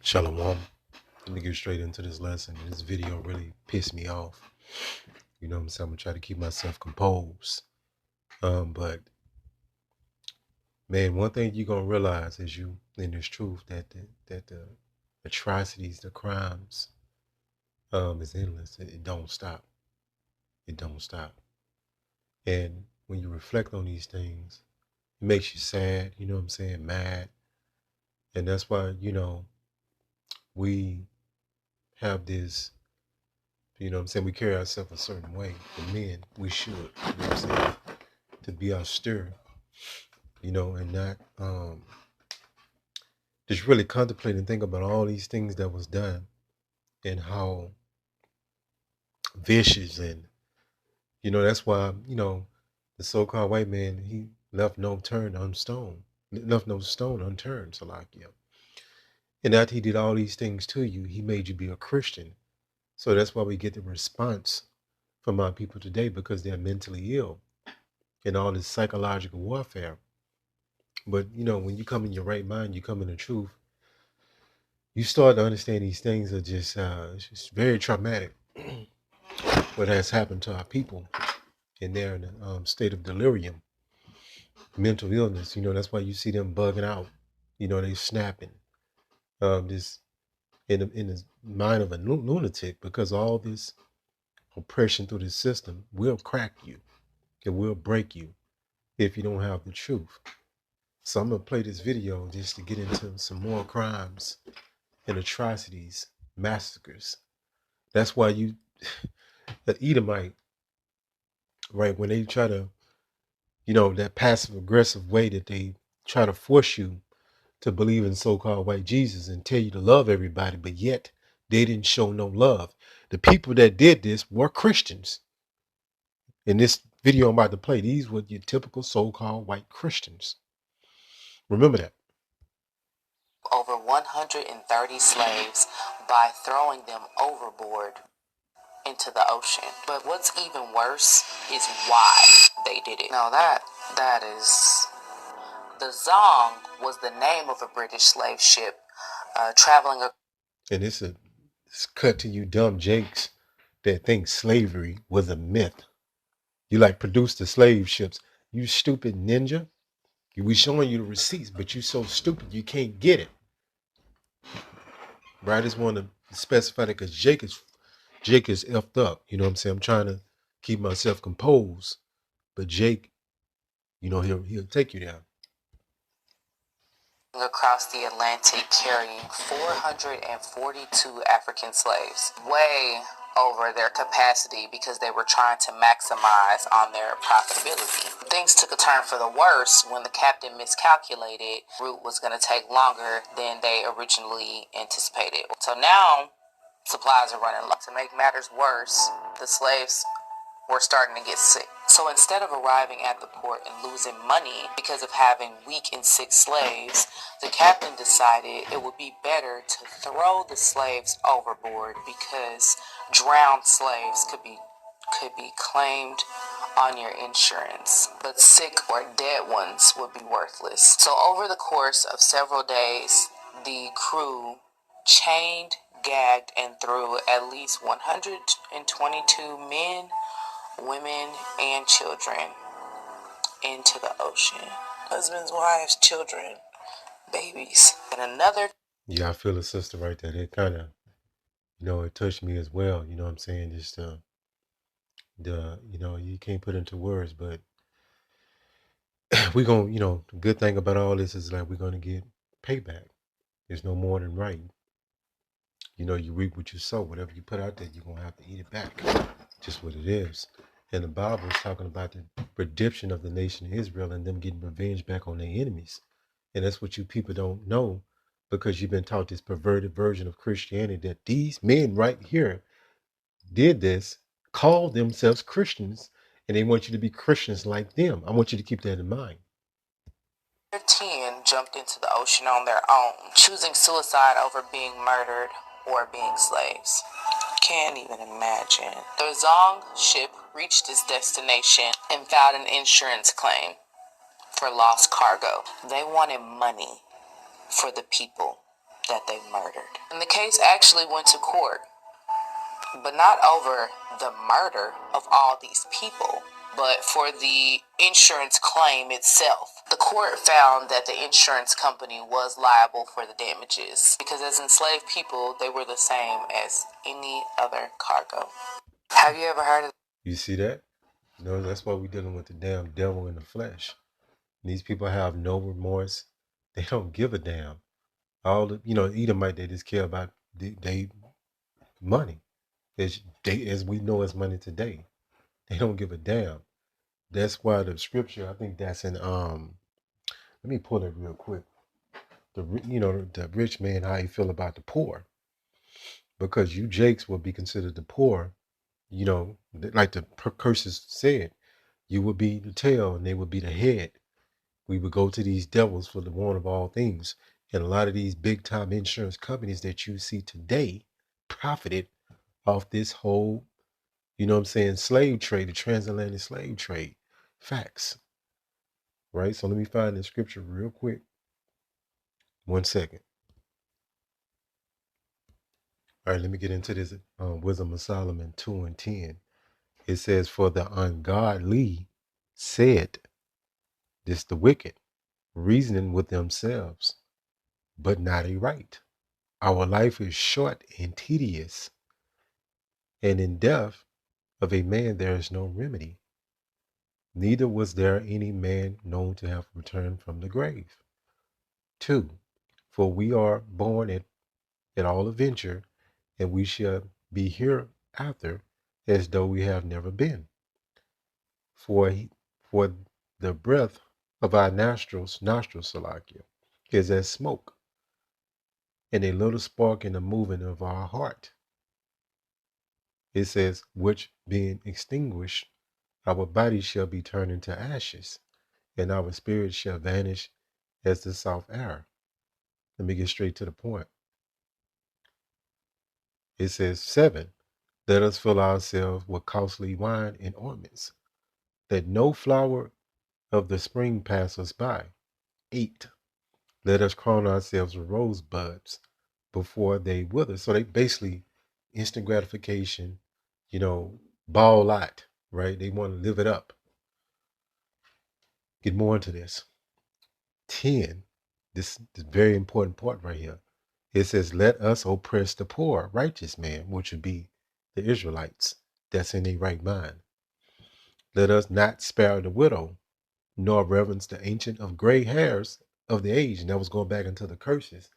Shalom. Let me get straight into this lesson. This video really pissed me off. You know what I'm saying? I'm gonna try to keep myself composed. But man, one thing you're gonna realize is you in this truth that the atrocities, the crimes, is endless. It don't stop. It don't stop. And when you reflect on these things, it makes you sad, you know what I'm saying, mad. And that's why, we have this. You know what I'm saying? We carry ourselves a certain way. The men, we should, you know what I'm saying? To be austere, and not just really contemplate and think about all these things that was done and how vicious and, that's why, the so-called white man, he left no stone unturned, so like, yeah. And after he did all these things to you, he made you be a Christian. So that's why we get the response from our people today, because they're mentally ill and all this psychological warfare. But when you come in your right mind, you come in the truth, you start to understand these things are just it's just very traumatic. What has happened to our people, and they're in a state of delirium, mental illness. That's why you see them bugging out. They snapping. This in the mind of a lunatic, because all this oppression through this system will crack you. It will break you if you don't have the truth. So I'm gonna play this video just to get into some more crimes and atrocities, massacres. That's why the Edomite, right, when they try to, that passive aggressive way that they try to force you to believe in so-called white Jesus and tell you to love everybody, but yet they didn't show no love. The people that did this were Christians. In this video I'm about to play, these were your typical so-called white Christians. Remember that. Over 130 slaves by throwing them overboard into the ocean. But what's even worse is why they did it. Now that is... The Zong was the name of a British slave ship traveling... And it's cut to you dumb jakes that think slavery was a myth. You produce the slave ships. You stupid ninja. We showing you the receipts, but you so stupid you can't get it. Right? I just want to specify that because Jake is effed up. You know what I'm saying? I'm trying to keep myself composed, but Jake, he'll take you down. Across the Atlantic carrying 442 African slaves, way over their capacity because they were trying to maximize on their profitability. Things took a turn for the worse when the captain miscalculated. The route was going to take longer than they originally anticipated. So now supplies are running low. To make matters worse, the slaves were starting to get sick. So instead of arriving at the port and losing money because of having weak and sick slaves, the captain decided it would be better to throw the slaves overboard because drowned slaves could be claimed on your insurance, but sick or dead ones would be worthless. So over the course of several days, the crew chained, gagged, and threw at least 122 men, women, and children into the ocean. Husbands, wives, children, babies. And another... Yeah, I feel a sister right there. It kind of, it touched me as well. You know what I'm saying? Just you can't put into words, but we're going, the good thing about all this is we're going to get payback. There's no more than right. You reap what you sow. Whatever you put out there, you're going to have to eat it back. Just what it is. And the Bible is talking about the redemption of the nation of Israel and them getting revenge back on their enemies. And that's what you people don't know, because you've been taught this perverted version of Christianity that these men right here did this, called themselves Christians, and they want you to be Christians like them. I want you to keep that in mind. 10 jumped into the ocean on their own, choosing suicide over being murdered or being slaves. Can't even imagine. The Zong ship reached its destination and filed an insurance claim for lost cargo. They wanted money for the people that they murdered. And the case actually went to court, but not over the murder of all these people, but for the insurance claim itself. The court found that the insurance company was liable for the damages because as enslaved people, they were the same as any other cargo. Have you ever heard of? You see that? No, that's why we're dealing with the damn devil in the flesh. These people have no remorse. They don't give a damn. All the, Edomite, they just care about they money. As we know as money today. They don't give a damn. That's why the scripture, I think that's in let me pull it real quick. The rich man, how he feel about the poor. Because you Jakes will be considered the poor, like the curses said, you would be the tail and they would be the head. We would go to these devils for the want of all things. And a lot of these big time insurance companies that you see today profited off this whole, slave trade, the transatlantic slave trade. Facts. Right? So let me find the scripture real quick. 1 second. All right, let me get into this Wisdom of Solomon 2 and 10. It says, for the ungodly said, this the wicked, reasoning with themselves, but not a right. Our life is short and tedious, and in death of a man there is no remedy. Neither was there any man known to have returned from the grave. 2. For we are born at all adventure, and we shall be hereafter as though we have never been. For the breath of our nostrils, Salakia, is as smoke, and a little spark in the moving of our heart. It says, which being extinguished, our body shall be turned into ashes, and our spirit shall vanish as the south air. Let me get straight to the point. It says, 7, let us fill ourselves with costly wine and ornaments, that no flower of the spring pass us by. 8, let us crown ourselves with rosebuds before they wither. So they basically instant gratification, ball out, right? They want to live it up. Get more into this. 10, this very important part right here. It says, let us oppress the poor, righteous man, which would be the Israelites that's in their right mind. Let us not spare the widow, nor reverence the ancient of gray hairs of the age. And that was going back into the curses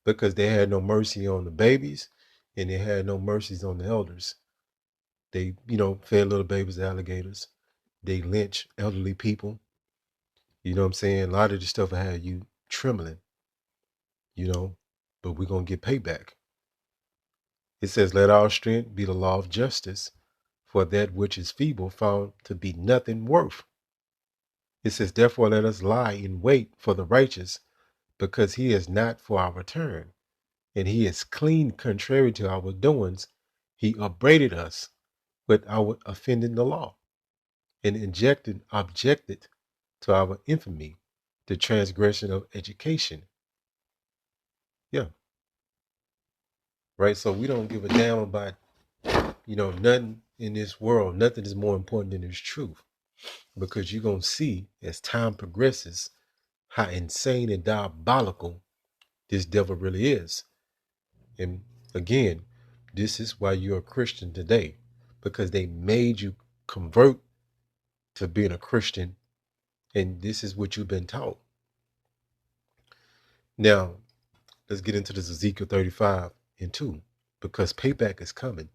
because they had no mercy on the babies and they had no mercies on the elders. They, fed little babies to alligators. They lynch elderly people. You know what I'm saying? A lot of the stuff had you trembling, but we're going to get payback. It says, let our strength be the law of justice, for that which is feeble found to be nothing worth. It says, therefore, let us lie in wait for the righteous, because he is not for our turn, and he is clean contrary to our doings. He upbraided us with our offending the law, and objected to our infamy, the transgression of education. Yeah. Right. So we don't give a damn about, nothing in this world. Nothing is more important than this truth. Because you're going to see as time progresses how insane and diabolical this devil really is. And again, this is why you're a Christian today, because they made you convert to being a Christian, and this is what you've been taught. Now, let's get into this Ezekiel 35 and 2, because payback is coming.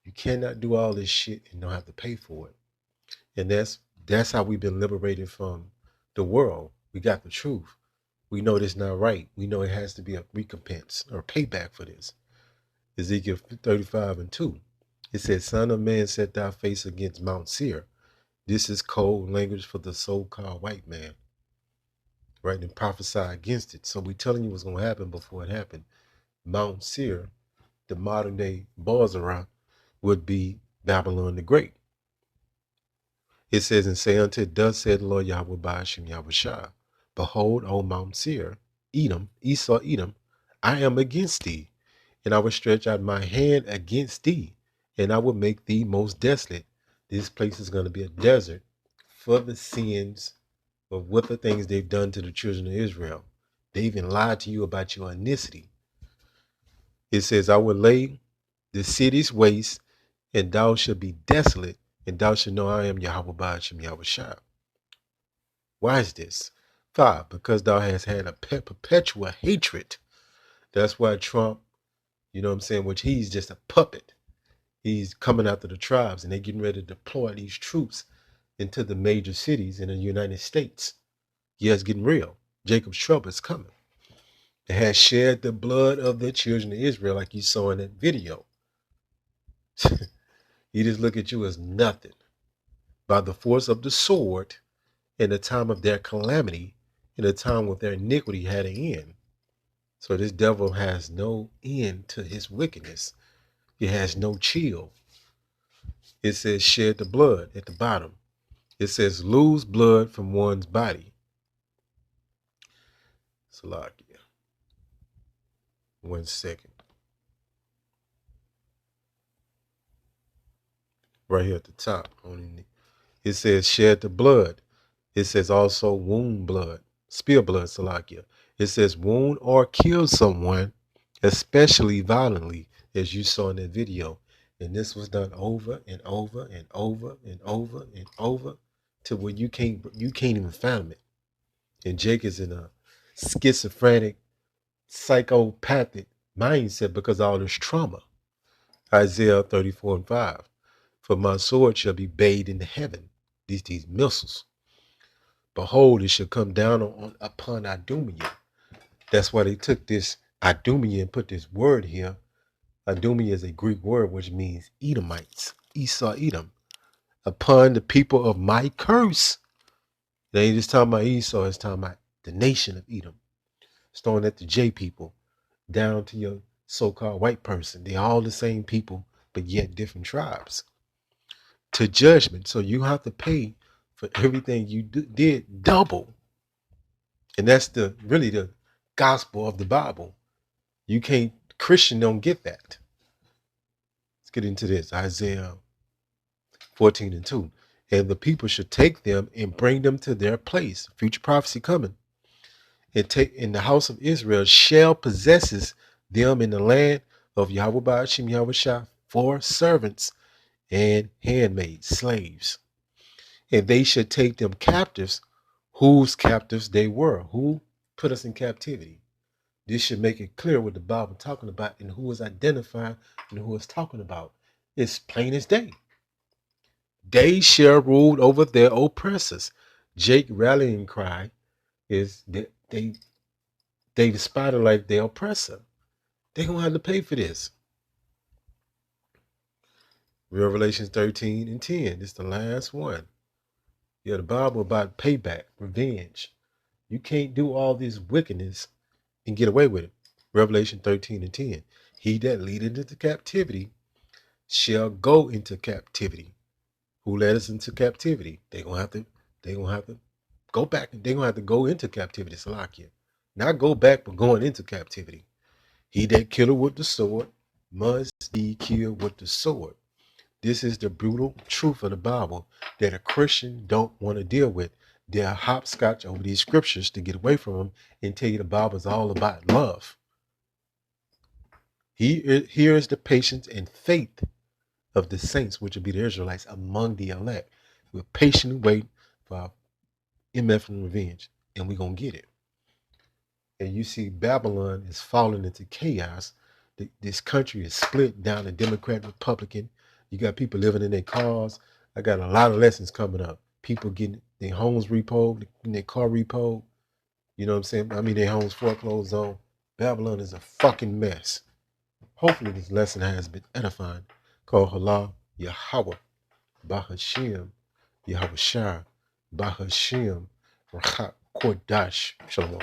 You cannot do all this shit and don't have to pay for it. And that's how we've been liberated from the world. We got the truth. We know this not right. We know it has to be a recompense or payback for this. Ezekiel 35 and 2. It says, son of man, set thy face against Mount Seir. This is cold language for the so-called white man. Right? And prophesy against it. So we're telling you what's going to happen before it happened. Mount Seir, the modern day Bozrah, would be Babylon the Great. It says, and say unto it, thus said the Lord Yahweh Ba'ashem Yahweh Shah, behold, O Mount Seir, Edom, Esau, Edom, I am against thee, and I will stretch out my hand against thee, and I will make thee most desolate. This place is going to be a desert for the sins of what the things they've done to the children of Israel. They even lied to you about your ethnicity. It says, I will lay the cities waste, and thou shalt be desolate, and thou shalt know I am Yahweh Ba'ashem Yahweh Shah. Why is this? 5, because thou hast had a perpetual hatred. That's why Trump, you know what I'm saying, which he's just a puppet. He's coming after the tribes, and they're getting ready to deploy these troops into the major cities in the United States. Yeah, it's getting real. Jacob's trouble is coming. It has shed the blood of the children of Israel, like you saw in that video. He just look at you as nothing. By the force of the sword, in the time of their calamity, in the time when their iniquity had an end. So this devil has no end to his wickedness. He has no chill. It says shed the blood at the bottom. It says lose blood from one's body. Salakia. 1 second. Right here at the top. It says shed the blood. It says also wound blood. Spill blood, Salakia. It says wound or kill someone, especially violently, as you saw in that video. And this was done over and over and over and over and over to where you can't even fathom it. And Jake is in a schizophrenic, psychopathic mindset because of all this trauma. Isaiah 34:5. For my sword shall be bathed in heaven. These missiles. Behold, it shall come down upon Idumea. That's why they took this Idumea and put this word here. Idumea is a Greek word which means Edomites, Esau, Edom, upon the people of my curse. They ain't just talking about Esau, it's talking about the nation of Edom. Starting at the J people down to your so-called white person. They're all the same people, but yet different tribes. To judgment. So you have to pay for everything you did double. And that's really the gospel of the Bible. You can't, Christian don't get that. Let's get into this. Isaiah 14:2. And the people should take them and bring them to their place. Future prophecy coming. And take in the house of Israel shall possesses them in the land of Yahweh Ba'ashem Yahweh Shah for servants and handmaids, slaves. And they should take them captives, whose captives they were. Who put us in captivity? This should make it clear what the Bible is talking about and who is identifying and who is talking about. It's plain as day. They shall rule over their oppressors. Jake's rallying cry is that they despise it like their oppressor. They're going to have to pay for this. Revelations 13:10. This is the last one. Yeah, the Bible about payback, revenge. You can't do all this wickedness and get away with it. Revelation 13:10. He that leadeth into captivity shall go into captivity. Who led us into captivity? They're gonna have to go back. They're gonna have to go into captivity, Salakia. Not go back, but going into captivity. He that killeth with the sword must be killed with the sword. This is the brutal truth of the Bible that a Christian don't want to deal with. They'll hopscotch over these scriptures to get away from them and tell you the Bible is all about love. Here is the patience and faith of the saints, which will be the Israelites among the elect. We're patiently waiting for our MF and revenge, and we're going to get it. And you see Babylon is falling into chaos. This country is split down to Democrat, Republican. You got people living in their cars. I got a lot of lessons coming up. People getting their homes repoed, their car repoed. You know what I'm saying? I mean, their homes foreclosed on. Babylon is a fucking mess. Hopefully this lesson has been edifying. Called Halal Yahweh, Bahashim, Yahweh Shah, Bahashim, Rachak Kodash. Shalom.